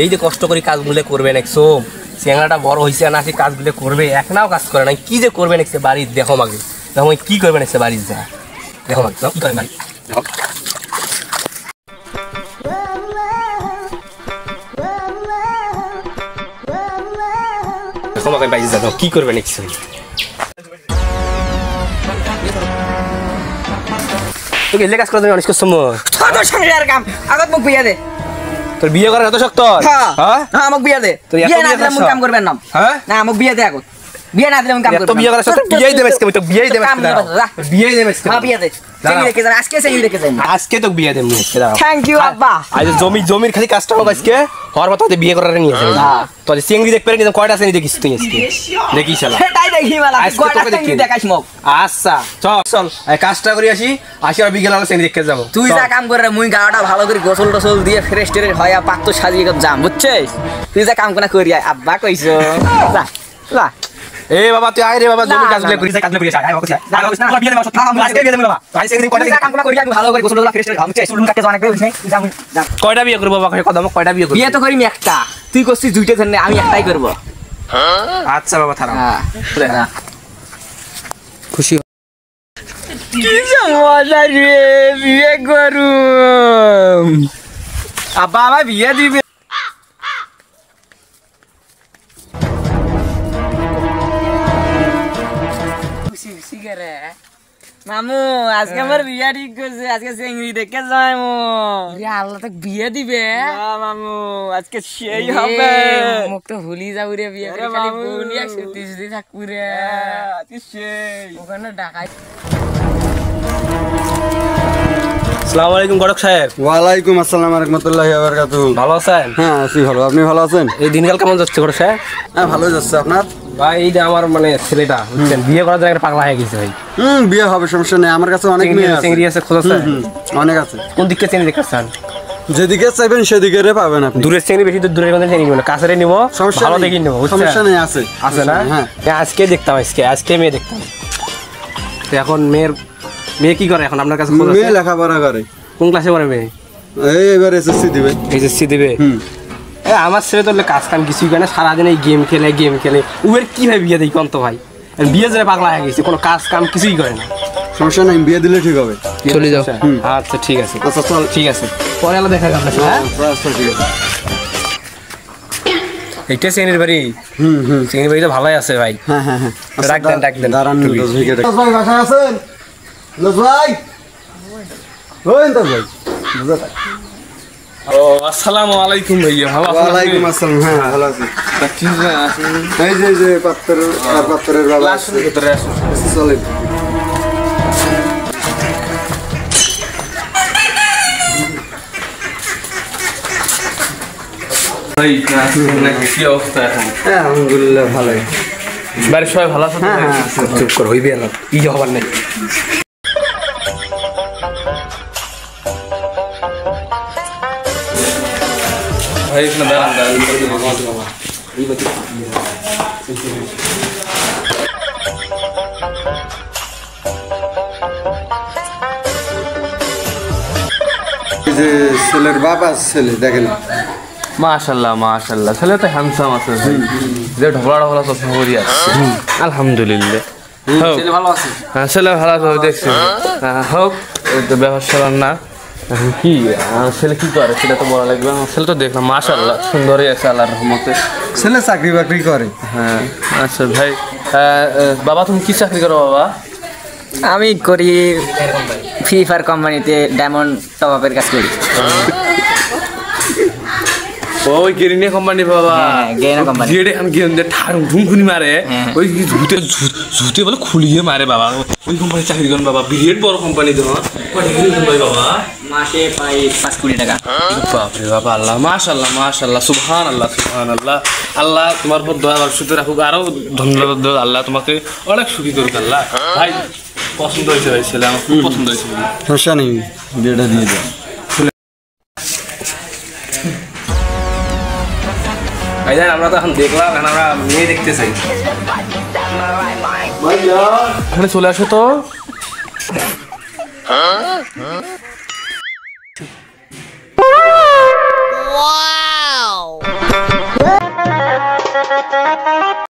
এই যে কষ্ট করে কাজগুলো করবে নাকছো চেঙ্গাটা বড় হয়েছে না সে কাজগুলো করবে একনাও কাজ করে না কি যে করবে নাকছে বাড়ির দেখো মাগে দেখো কি করবে নাকছে বাড়ির যা দেখো মাগে কি করে বাড়ি দেখো মাগে বাইরে যা কি করবে নাকছে তোকে এলে কাজ করতে অনেক সময় তোর সঙ্গে আর কাম আগত মুখ বিয়া দে তোর বিয়ে করার এত শক্ত হ্যাঁ হ্যাঁ আমাকে বিয়া দে বিয়া না দিলে মুখ কাম করবেন না হ্যাঁ না আমাকে বিয়া দে আগত বিয়া না দিলে মুখ কাম করবেন তো বিয়ে করার শক্ত বিয়েই দেবে আজকে তো বিয়েই দেবে আজকে বিয়েই দেবে আজকে হ্যাঁ বিয়া দে চেঙ্গি রেখে যান আজকে চেঙ্গি রেখে যান আজকে তো বিয়ে দেব আজকে দাও থ্যাংক ইউ আব্বা আজ জমির খালি কাজটা হোক আজকে হওয়ার মতো বিয়ে করার নিয়ে যাবে তো আজ চেঙ্গি দেখতে পারি কয়টা চেঙ্গি দেখিস তুই আজকে দেখিস শালা সেটাই দেখি মালা কয়টা চেঙ্গি দেখাইস মোক আচ্ছা চল চল এই কাজটা করে আসি আর বিকেল আলো চেঙ্গি দেখতে যাব তুই যা কাম করে মুই গাওটা ভালো করে গোসল টোসল দিয়ে ফ্রেশ ট্রেশ হয়া পাত্র সাজিয়ে যাম বুঝছিস তুই যা কাম কোনা করি আব্বা কইছো যা যা এ বাবা তুই আয় রে বাবা জমির কাজগুলো করিস কাজগুলো করিস আয় ওকে না বিয়ে দেব সত্যি আজকে বিয়ে দেব বাবা আই সেদিন কয়টা কাম কোনা করি আমি ভালো করে গোসল টোসল ফ্রেশ ট্রেশ হম চাই চুল কাটতে অনেক বেশি যাম কয়টা বিয়ে করব বাবা কদম কয়টা বিয়ে করব বিয়ে তো করিম একটা তুই করছিস দুইটা জন্য আমি একটাই করব আচ্ছা বাবা থারা হ্যাঁ খুশি কি মজা রে বিয়ে করু আব্বা আমার বিয়ে দিবে মামু আজকে আমার বিয়ে ঠিক করছে আজকে চেংড়ি দেখে যায় আল্লাহ তো বিয়ে দিবে মামু আজকে সেই হবে মুখ তো ভুলি যাবো রে বিয়ে করে খালি বউ নিয়ে সুতি থাকবো রে আজকে সেই ওখানে ডাকাই আসসালামু আলাইকুম গড়ক সাহেব ওয়ালাইকুম আসসালাম রাহমাতুল্লাহি ওয়া বারাকাতুহু ভালো আছেন হ্যাঁ আছি ভালো আপনি ভালো আছেন এই দিনকাল কেমন যাচ্ছে গড়ক সাহেব হ্যাঁ ভালো যাচ্ছে আপনার ভাই এই যে আমার মানে ছেলেটা বুঝছেন বিয়ে করার জন্য একটা পাগলা হয়ে গেছে ভাই বিয়ে হবে সমস্যা নেই আমার কাছে অনেক মেয়ে আছে চিংড়ি আছে খোঁজ আছে অনেক আছে কোন দিকে চিংড়ি দেখতেছেন যেদিকে চাইবেন সেদিকে পাবেন আপনি দূরের চিংড়ি বেশি দূরের কোন চিংড়ি নিব না কাছেরে নিব ভালো দেখি নিব সমস্যা নেই আছে আছে না হ্যাঁ আজকে দেখতাম আজকে মেয়ে দেখতাম তো এখন মেয়ে কি করে এখন আপনার কাছে মেয়ে লেখাপড়া করে কোন ক্লাসে পড়ে মেয়ে এবার এসএসসি দিবে আমার ছেলে তো কাজ কাম কিছুই করে না সারাদিন এই গেম খেলে উবের কিভাবে বিয়ে দেয় কোন তো ভাই বিয়ে জন্য পাগলা হয়ে গেছে কোনো কাজ কাম কিছুই করে না সমস্যা নাই বিয়ে দিলে ঠিক হবে চলে যাও আচ্ছা ঠিক আছে আচ্ছা চল ঠিক আছে পরে আলো দেখা যাবে আচ্ছা ঠিক আছে এইটা চেনির বাড়ি চেনির বাড়ি তো ভালোই আছে ভাই হ্যাঁ হ্যাঁ হ্যাঁ ডাক দেন দাঁড়ান ভাই বাসায় আছেন লজ ভাই ওই তো ভাই ও আসসালামু আলাইকুম ভাইয়া ভালো আছেন ওয়ালাইকুম আসসালাম হ্যাঁ ভালো আছি কি আছেন এই যে পাত্রের বাবা আসুন ভিতরে আসুন চলেন ভাই কি অবস্থা এখন হ্যাঁ আলহামদুলিল্লাহ ভালোই বাড়ির সবাই ভালো আছে হ্যাঁ হ্যাঁ চুপ কর হইবে না কি হবার নাই ভাই এখানে দাঁড়ান যে ছেলের বাবা ছেলে দেখেন মাশাআল্লাহ মাশাআল্লাহ ছেলে তো হ্যান্ডসাম আছে যে ঢোলা চশমা পরি আছে আলহামদুলিল্লাহ ছেলে ভালো আছে হ্যাঁ ছেলে ভালো আছে দেখছি হোক তো ব্যবসা না কি ছেলে কি করে সেটা তো বলা লাগবে ছেলে তো দেখলাম মাশাআল্লাহ সুন্দরই আছে আল্লাহর রহমতে ছেলে চাকরি বাকরি করে হ্যাঁ আচ্ছা ভাই বাবা তুমি কি চাকরি করো বাবা আমি করি ফ্রি ফায়ার কোম্পানিতে ডায়মন্ড টপ আপের কাজ করি ওই গেরিনে কোম্পানি বাবা গেরিনা কোম্পানি গেড়ে আমি গেম দে ঠাড়ুম ঠুমকুনি মারে ওই ঝুটে বলে খুলিয়ে মারে বাবা ওই কোম্পানি চাকরি করেন বাবা বিরাট বড় কোম্পানি তো ভাই বাবা মাসে প্রায় 5 কোটি টাকা বাপরে বাবা আল্লাহ মাশাআল্লাহ মাশাআল্লাহ সুবহানাল্লাহ সুবহানাল্লাহ আল্লাহ তোমার উপর দয়া বর্ষিত রাখুক আরো ধন্যবাদ দেব আল্লাহ তোমাকে অনেক সুখী করুক আল্লাহ ভাই পছন্দ হয়েছে ভাই ছেলে আমার খুব পছন্দ হয়েছে সমস্যা নেই বিয়েটা দিয়ে দাও ভাইজান আমরা তো এখন দেখলাম এখন আমরা মেয়ে দেখতে চাই এখানে চলে আসো তো Wow! ভাই